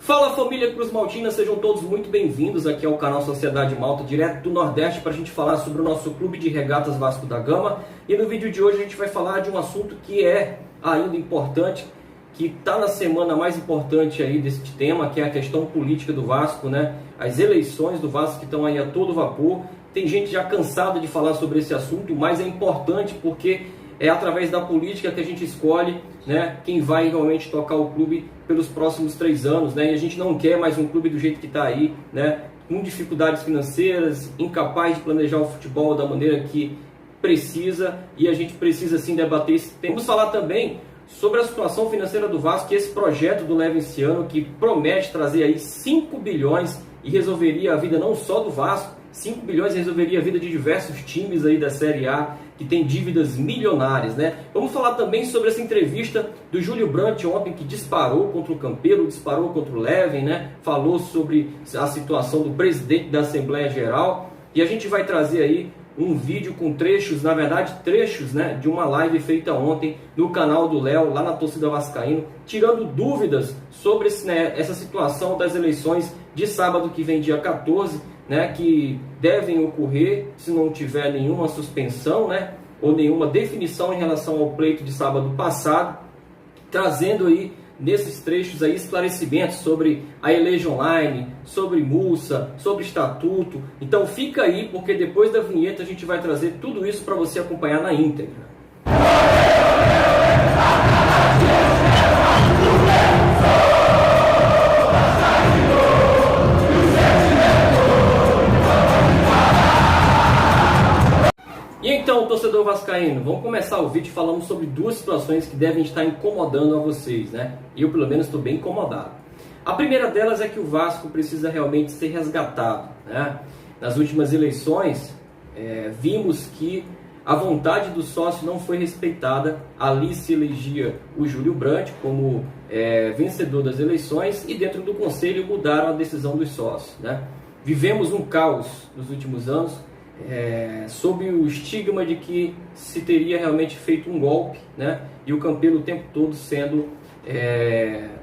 Fala família Cruz Maltina, sejam todos muito bem-vindos aqui ao canal Sociedade Malta, direto do Nordeste, para a gente falar sobre o nosso clube de regatas Vasco da Gama. E no vídeo de hoje a gente vai falar de um assunto que é ainda importante, que está na semana mais importante aí desse tema, que é a questão política do Vasco, né? As eleições do Vasco que estão aí a todo vapor. Tem gente já cansada de falar sobre esse assunto, mas é importante porque é através da política que a gente escolhe, né, quem vai realmente tocar o clube pelos próximos 3 anos, né? E a gente não quer mais um clube do jeito que está aí, né, com dificuldades financeiras, incapaz de planejar o futebol da maneira que precisa, e a gente precisa sim debater esse tema. Vamos falar também sobre a situação financeira do Vasco, que esse projeto do Levenciano, que promete trazer aí 5 bilhões e resolveria a vida não só do Vasco, 5 bilhões resolveria a vida de diversos times aí da Série A, que tem dívidas milionárias, né? Vamos falar também sobre essa entrevista do Júlio Brandt ontem, que disparou contra o Campeiro, disparou contra o Leven, né? Falou sobre a situação do presidente da Assembleia Geral, e a gente vai trazer aí um vídeo com trechos, na verdade trechos, né, de uma live feita ontem no canal do Léo, lá na Torcida Vascaíno, tirando dúvidas sobre essa situação das eleições de sábado que vem, dia 14, né, que devem ocorrer se não tiver nenhuma suspensão, né, ou nenhuma definição em relação ao pleito de sábado passado, trazendo aí nesses trechos aí esclarecimentos sobre a Elege Online, sobre multa, sobre estatuto. Então fica aí, porque depois da vinheta a gente vai trazer tudo isso para você acompanhar na íntegra. E então, torcedor vascaíno, vamos começar o vídeo falando sobre 2 situações que devem estar incomodando a vocês, né? Eu, pelo menos, estou bem incomodado. A primeira delas é que o Vasco precisa realmente ser resgatado, né? Nas últimas eleições, vimos que a vontade do sócio não foi respeitada. Ali se elegia o Júlio Brandt como vencedor das eleições e dentro do conselho mudaram a decisão dos sócios, né? Vivemos um caos nos últimos anos, sob o estigma de que se teria realmente feito um golpe, né? E o Campeiro o tempo todo sendo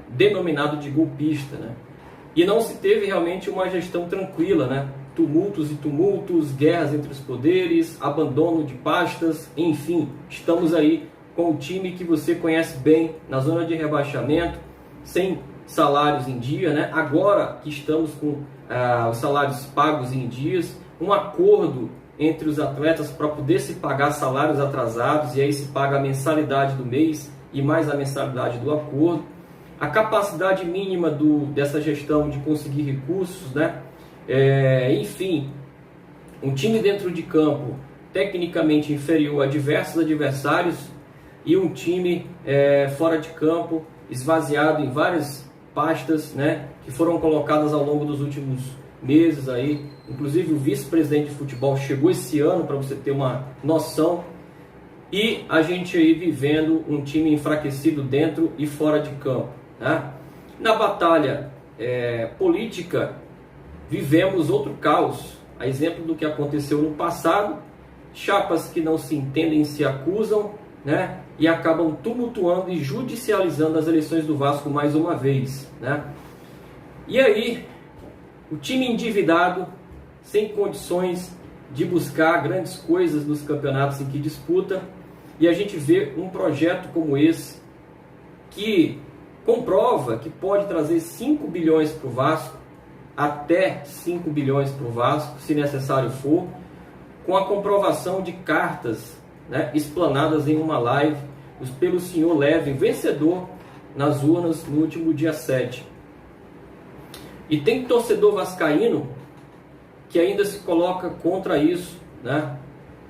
denominado de golpista, né? E não se teve realmente uma gestão tranquila, né? Tumultos e tumultos, guerras entre os poderes, abandono de pastas, enfim, estamos aí com o time que você conhece bem, na zona de rebaixamento, sem salários em dia, né? Agora que estamos com os salários pagos em dias, um acordo entre os atletas para poder se pagar salários atrasados, e aí se paga a mensalidade do mês e mais a mensalidade do acordo. A capacidade mínima dessa gestão de conseguir recursos, né? Enfim, um time dentro de campo tecnicamente inferior a diversos adversários e um time fora de campo esvaziado em várias pastas, né, que foram colocadas ao longo dos últimos meses aí. Inclusive o vice-presidente de futebol chegou esse ano, para você ter uma noção, e a gente aí vivendo um time enfraquecido dentro e fora de campo, né? Na batalha política, vivemos outro caos, a exemplo do que aconteceu no passado. Chapas que não se entendem se acusam, né, e acabam tumultuando e judicializando as eleições do Vasco mais uma vez, né? E aí, o time endividado, sem condições de buscar grandes coisas nos campeonatos em que disputa, e a gente vê um projeto como esse, que comprova que pode trazer 5 bilhões para o Vasco, até 5 bilhões para o Vasco, se necessário for, com a comprovação de cartas, né, explanadas em uma live pelo senhor Leve, vencedor nas urnas no último dia 7. E tem torcedor vascaíno que ainda se coloca contra isso, né?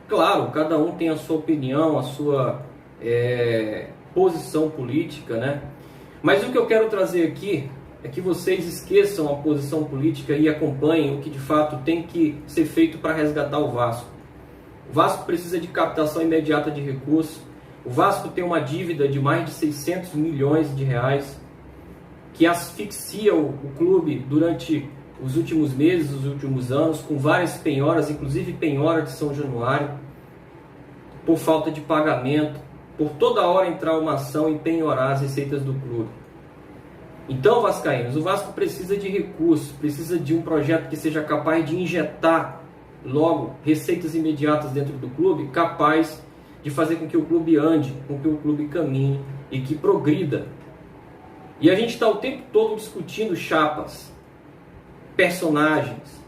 Claro, cada um tem a sua opinião, a sua posição política, né? Mas o que eu quero trazer aqui é que vocês esqueçam a posição política e acompanhem o que de fato tem que ser feito para resgatar o Vasco. O Vasco precisa de captação imediata de recursos. O Vasco tem uma dívida de mais de 600 milhões de reais, que asfixia o clube durante os últimos meses, os últimos anos, com várias penhoras, inclusive penhora de São Januário, por falta de pagamento, por toda hora entrar uma ação e penhorar as receitas do clube. Então, vascaínos, o Vasco precisa de recursos, precisa de um projeto que seja capaz de injetar logo receitas imediatas dentro do clube, capaz de fazer com que o clube ande, com que o clube caminhe e que progrida. E a gente está o tempo todo discutindo chapas, personagens,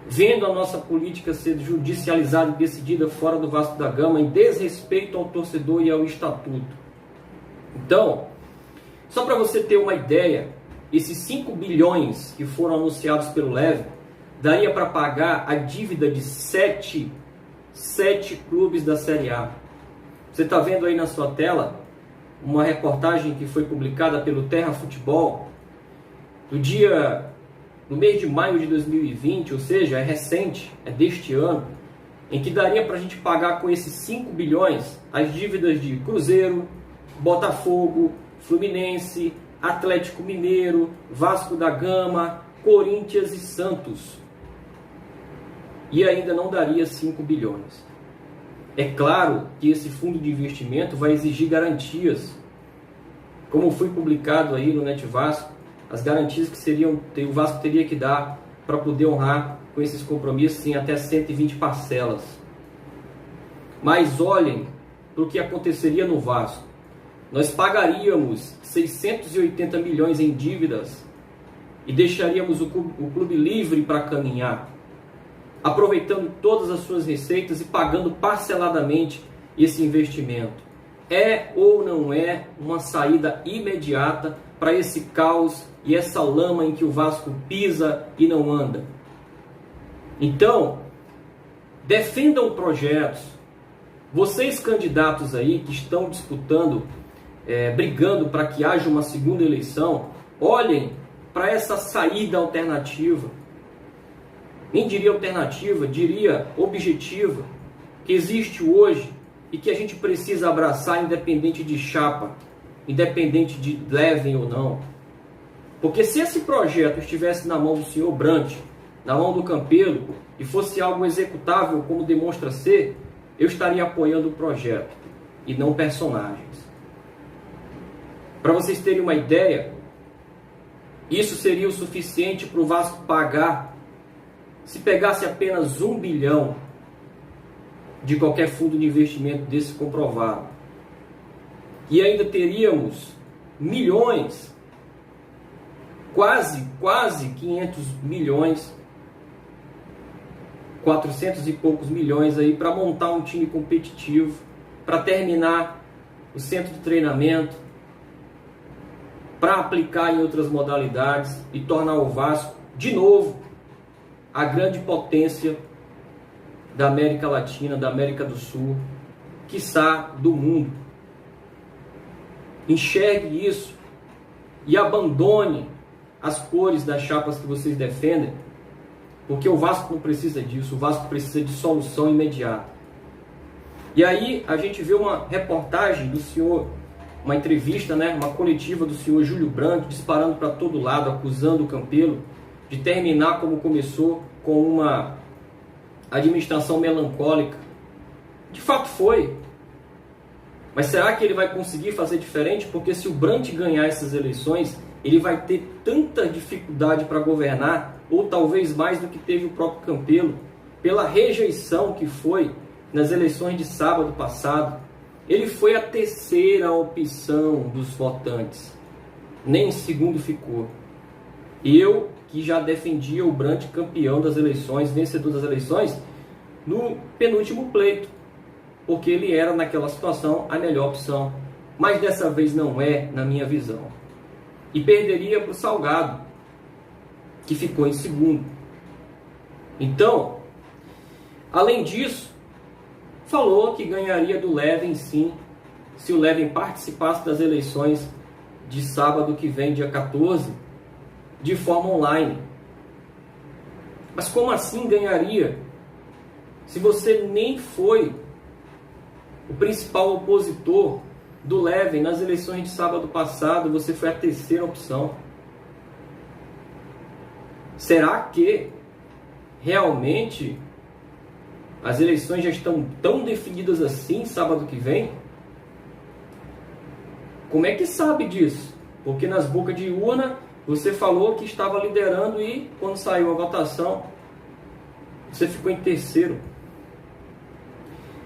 vendo a nossa política ser judicializada e decidida fora do Vasco da Gama em desrespeito ao torcedor e ao estatuto. Então, só para você ter uma ideia, esses 5 bilhões que foram anunciados pelo Leve daria para pagar a dívida de 7 clubes da Série A. Você está vendo aí na sua tela uma reportagem que foi publicada pelo Terra Futebol no mês de maio de 2020, ou seja, é recente, é deste ano, em que daria para a gente pagar com esses 5 bilhões as dívidas de Cruzeiro, Botafogo, Fluminense, Atlético Mineiro, Vasco da Gama, Corinthians e Santos. E ainda não daria 5 bilhões. É claro que esse fundo de investimento vai exigir garantias. Como foi publicado aí no Net Vasco, as garantias que o Vasco teria que dar para poder honrar com esses compromissos em até 120 parcelas. Mas olhem para o que aconteceria no Vasco. Nós pagaríamos 680 milhões em dívidas e deixaríamos o clube livre para caminhar, aproveitando todas as suas receitas e pagando parceladamente esse investimento. É ou não é uma saída imediata para esse caos e essa lama em que o Vasco pisa e não anda? Então, defendam projetos. Vocês candidatos aí que estão disputando, brigando para que haja uma segunda eleição, olhem para essa saída alternativa. Nem diria alternativa, diria objetiva, que existe hoje e que a gente precisa abraçar independente de chapa, independente de levem ou não. Porque se esse projeto estivesse na mão do senhor Brant, na mão do Campelo, e fosse algo executável como demonstra ser, eu estaria apoiando o projeto e não personagens. Para vocês terem uma ideia, isso seria o suficiente para o Vasco pagar, se pegasse apenas 1 bilhão de qualquer fundo de investimento desse comprovado. E ainda teríamos milhões, quase 500 milhões, 400 e poucos milhões aí para montar um time competitivo, para terminar o centro de treinamento, para aplicar em outras modalidades e tornar o Vasco, de novo, a grande potência da América Latina, da América do Sul, quiçá do mundo. Enxergue isso e abandone as cores das chapas que vocês defendem, porque o Vasco não precisa disso, o Vasco precisa de solução imediata. E aí a gente vê uma reportagem do senhor, uma entrevista, uma coletiva do senhor Júlio Branco, disparando para todo lado, acusando o Campelo de terminar como começou, com uma administração melancólica. De fato foi. Mas será que ele vai conseguir fazer diferente? Porque se o Brant ganhar essas eleições, ele vai ter tanta dificuldade para governar, ou talvez mais do que teve o próprio Campelo, pela rejeição que foi nas eleições de sábado passado. Ele foi a terceira opção dos votantes. Nem em segundo ficou. Eu, que já defendia o Brant campeão das eleições, vencedor das eleições, no penúltimo pleito, porque ele era, naquela situação, a melhor opção. Mas dessa vez não é, na minha visão. E perderia para o Salgado, que ficou em segundo. Então, além disso, falou que ganharia do Leven, sim, se o Leven participasse das eleições de sábado que vem, dia 14, de forma online. Mas como assim ganharia? Se você nem foi o principal opositor do Leven nas eleições de sábado passado, você foi a terceira opção. Será que realmente as eleições já estão tão definidas assim sábado que vem? Como é que sabe disso? Porque nas bocas de urna você falou que estava liderando e quando saiu a votação você ficou em terceiro.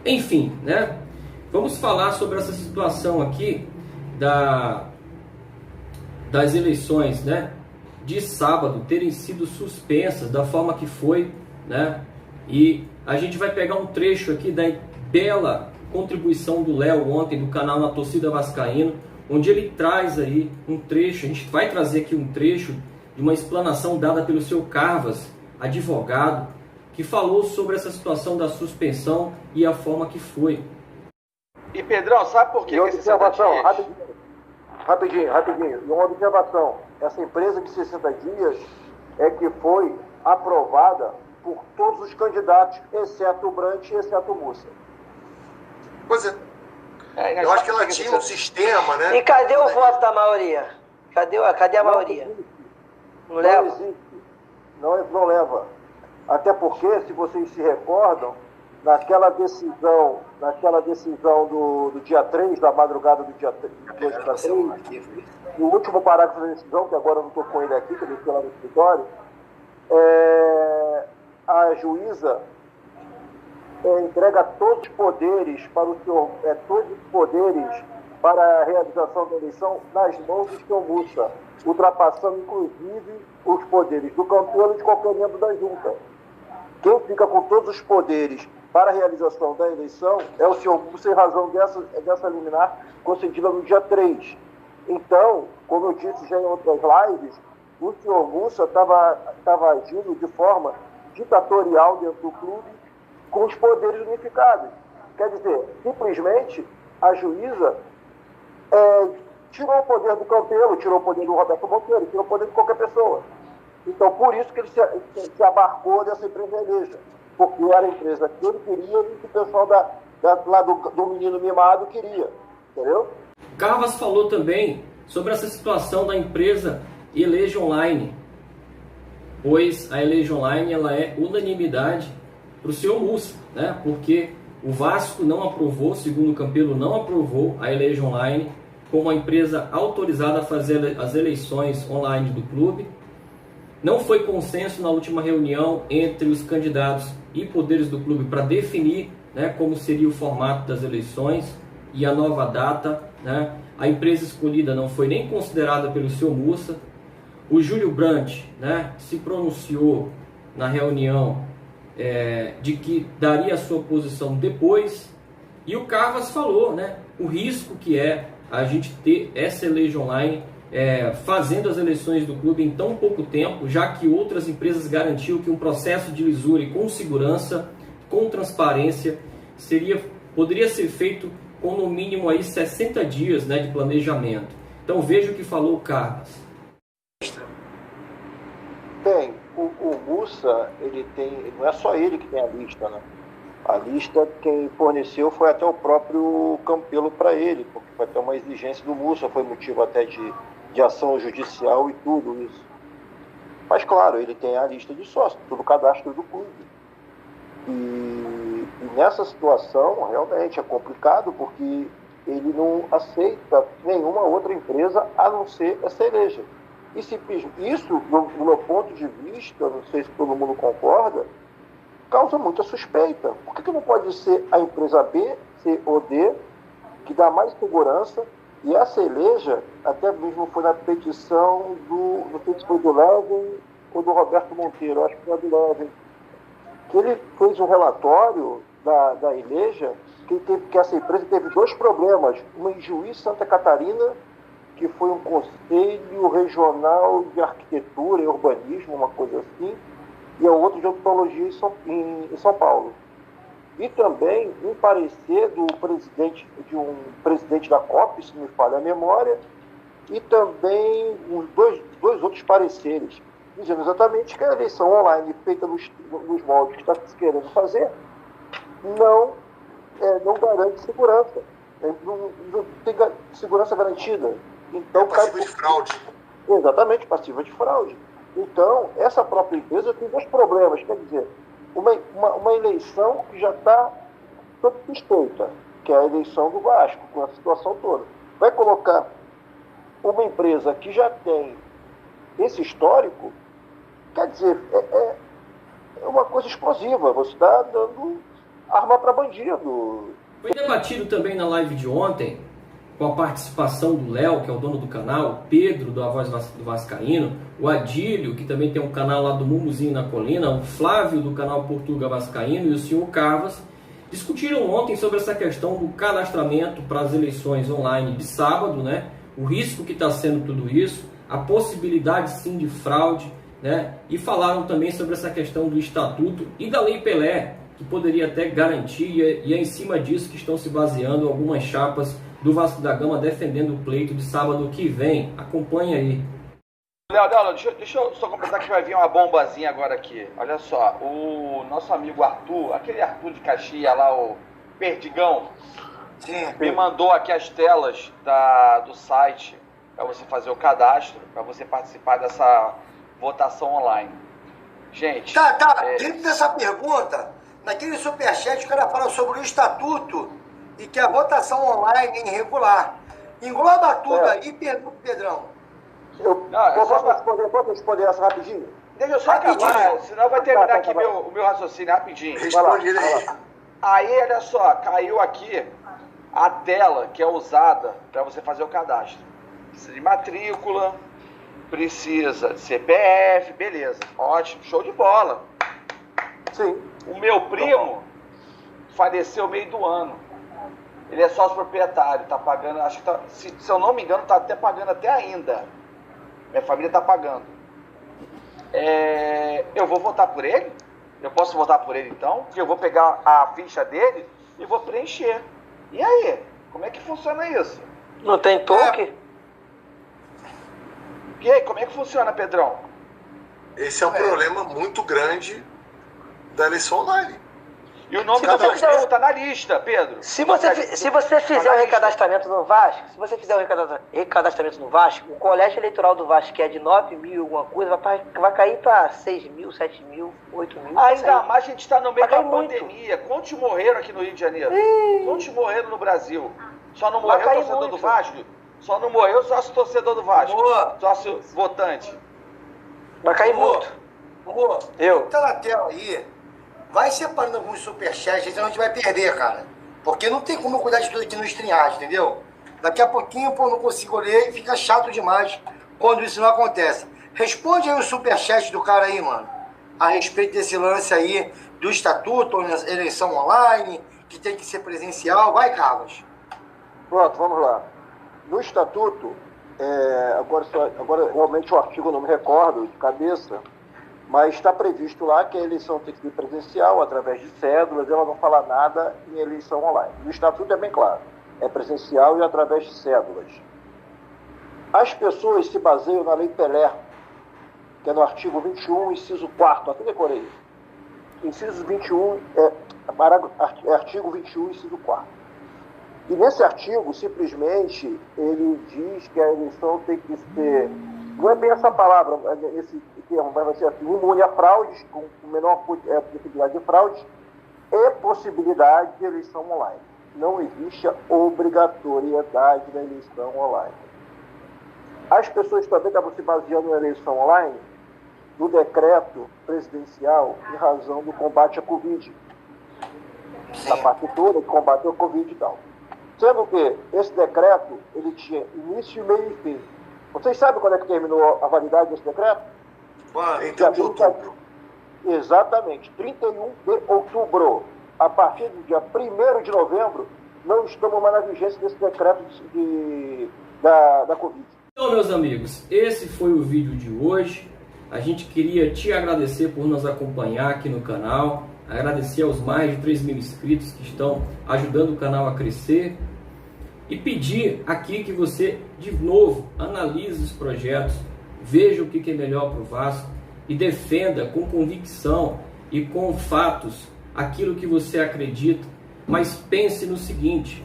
Enfim, né? Vamos falar sobre essa situação aqui das eleições, né, de sábado terem sido suspensas da forma que foi, né? E a gente vai pegar um trecho aqui da bela contribuição do Léo ontem do canal Na Torcida Vascaíno, onde ele traz aí um trecho, a gente vai trazer aqui um trecho de uma explanação dada pelo seu Carvas, advogado, que falou sobre essa situação da suspensão e a forma que foi. E Pedrão, sabe por que esse observação, rapidinho. E uma observação, essa empresa de 60 dias é que foi aprovada por todos os candidatos, exceto o Brant e exceto o Mussa. Pois é. Eu acho que ela tinha um sistema, né? E cadê o voto da maioria? Cadê a maioria? Não leva? Não leva. Até porque, se vocês se recordam, naquela decisão do dia 3, da madrugada do dia 2 para 3, no último parágrafo da decisão, que agora eu não estou com ele aqui, que eu deixei lá no escritório, a juíza entrega todos os poderes para o senhor, todos os poderes para a realização da eleição nas mãos do senhor Mussa, ultrapassando inclusive os poderes do Campelo e de qualquer membro da junta. Quem fica com todos os poderes para a realização da eleição é o senhor Mussa, em razão dessa liminar concedida no dia 3. Então, como eu disse já em outras lives, o senhor Mussa estava agindo de forma ditatorial dentro do clube, com os poderes unificados. Quer dizer, simplesmente a juíza tirou o poder do Campelo, tirou o poder do Roberto Monteiro, tirou o poder de qualquer pessoa. Então, por isso que ele se abarcou dessa empresa Eleja, porque era a empresa que ele queria e que o pessoal lá do menino mimado queria, entendeu? Carvas falou também sobre essa situação da empresa Eleja Online, pois a Eleja Online ela é unanimidade para o senhor Mussa, né? Porque o Vasco não aprovou, segundo o Campelo, não aprovou a Eleja Online como uma empresa autorizada a fazer as eleições online do clube. Não foi consenso na última reunião entre os candidatos e poderes do clube para definir, né, como seria o formato das eleições e a nova data, né? A empresa escolhida não foi nem considerada pelo senhor Mussa. O Júlio Brandt, né, se pronunciou na reunião de que daria a sua posição depois, e o Carvas falou, né, o risco que é a gente ter essa Eleja Online fazendo as eleições do clube em tão pouco tempo, já que outras empresas garantiram que um processo de lisura e com segurança, com transparência, poderia ser feito com no mínimo aí 60 dias, né, de planejamento. Então veja o que falou o Carvas. Bem, o Mussa, não é só ele que tem a lista, né? A lista quem forneceu foi até o próprio Campelo para ele, porque foi até uma exigência do Mussa, foi motivo até de ação judicial e tudo isso. Mas claro, ele tem a lista de sócios, todo o cadastro do clube. E nessa situação, realmente é complicado, porque ele não aceita nenhuma outra empresa a não ser essa Eleja. E isso, do meu ponto de vista, não sei se todo mundo concorda, causa muita suspeita. Por que não pode ser a empresa B, C ou D, que dá mais segurança? E essa Eleja, até mesmo foi na petição não sei se foi do Levin ou do Roberto Monteiro, acho que foi do Levin, que ele fez um relatório da Eleja, que essa empresa teve dois problemas, uma em Juiz, Santa Catarina, que foi um conselho regional de arquitetura e urbanismo, uma coisa assim, e a outra de odontologia em São Paulo. E também um parecer de um presidente da COP, se me falha a memória, e também dois outros pareceres, dizendo exatamente que a eleição online feita nos moldes que está se querendo fazer não garante segurança, não tem segurança garantida. Então, passiva de fraude. Exatamente, passiva de fraude. Então, essa própria empresa tem dois problemas, quer dizer, uma eleição que já está sob suspeita, que é a eleição do Vasco, com a situação toda. Vai colocar uma empresa que já tem esse histórico, quer dizer, é uma coisa explosiva. Você está dando arma para bandido. Foi debatido também na live de ontem, com a participação do Léo, que é o dono do canal, o Pedro, da Voz do Vascaíno, o Adílio, que também tem um canal lá do Mumuzinho na Colina, o Flávio, do canal Portuga Vascaíno, e o senhor Carvas, discutiram ontem sobre essa questão do cadastramento para as eleições online de sábado, né? O risco que está sendo tudo isso, a possibilidade sim de fraude, né? E falaram também sobre essa questão do Estatuto e da Lei Pelé, que poderia até garantir, e é em cima disso que estão se baseando algumas chapas do Vasco da Gama defendendo o pleito de sábado que vem. Acompanha aí. Léo, deixa eu só completar que vai vir uma bombazinha agora aqui. Olha só, o nosso amigo Arthur, aquele Arthur de Caxias lá, o Perdigão, Sim. me mandou aqui as telas do site para você fazer o cadastro, para você participar dessa votação online. Gente... Dentro dessa pergunta, naquele superchat o cara fala sobre o estatuto e que a votação online é irregular. Engloba tudo aí, Pedrão. Posso responder essa rapidinho? Deixa eu só acabar, senão vai terminar aqui o meu raciocínio rapidinho. Responde aí. Aí, olha só, caiu aqui a tela que é usada para você fazer o cadastro. Precisa de matrícula, precisa de CPF, beleza. Ótimo, show de bola. Sim. O meu primo faleceu meio do ano. Ele é sócio proprietário, tá pagando, acho que tá, se eu não me engano, tá até pagando até ainda. Minha família tá pagando. Eu vou votar por ele? Eu posso votar por ele então? Porque eu vou pegar a ficha dele e vou preencher. E aí? Como é que funciona isso? Não tem toque? E aí, como é que funciona, Pedrão? Esse é um problema muito grande da eleição online. E o nome do meu primo tá na lista, Pedro. Se você fizer o recadastramento no Vasco, o colégio eleitoral do Vasco, que é de 9 mil alguma coisa, vai cair para 6 mil, 7 mil, 8 mil. Ainda mais a gente está no meio da muito. pandemia. Quantos morreram aqui no Rio de Janeiro? Quantos morreram no Brasil? Só não morreu o torcedor do Vasco? Só não morreu o sócio torcedor do Vasco? Sócio votante? Vai cair muito. Tá na tela aí. Vai separando alguns superchats, senão a gente vai perder, cara. Porque não tem como eu cuidar de tudo aqui no StreamYard, entendeu? Daqui a pouquinho, eu não consigo ler e fica chato demais quando isso não acontece. Responde aí o superchat do cara aí, mano. A respeito desse lance aí do estatuto, eleição online, que tem que ser presencial. Vai, Carlos. Pronto, vamos lá. No estatuto, agora realmente o artigo eu não me recordo de cabeça, mas está previsto lá que a eleição tem que ser presencial, através de cédulas, ela não fala nada em eleição online. No estatuto é bem claro, é presencial e através de cédulas. As pessoas se baseiam na Lei Pelé, que é no artigo 21, inciso 4º, até decorei. Inciso 21, artigo 21, inciso 4º. E nesse artigo, simplesmente, ele diz que a eleição tem que ser, não é bem essa palavra, esse termo, mas vai ser assim, imune a fraudes, com menor possibilidade de fraudes, e possibilidade de eleição online. Não existe a obrigatoriedade da eleição online. As pessoas também estavam se baseando na eleição online do decreto presidencial em razão do combate à Covid. A parte toda que combateu a Covid e tal. Sendo que esse decreto, ele tinha início, meio e fim. Vocês sabem quando é que terminou a validade desse decreto? Então, de outubro. Exatamente, 31 de outubro. A partir do dia 1º de novembro, não estamos mais na vigência desse decreto da Covid. Então, meus amigos, esse foi o vídeo de hoje. A gente queria te agradecer por nos acompanhar aqui no canal. Agradecer aos mais de 3 mil inscritos que estão ajudando o canal a crescer. E pedir aqui que você, de novo, analise os projetos, veja o que é melhor para o Vasco e defenda com convicção e com fatos aquilo que você acredita. Mas pense no seguinte,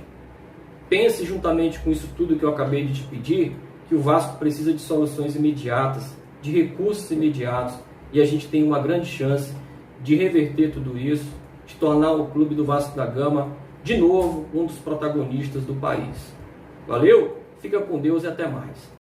pense juntamente com isso tudo que eu acabei de te pedir, que o Vasco precisa de soluções imediatas, de recursos imediatos, e a gente tem uma grande chance de reverter tudo isso, de tornar o Clube do Vasco da Gama, de novo, um dos protagonistas do país. Valeu? Fica com Deus e até mais.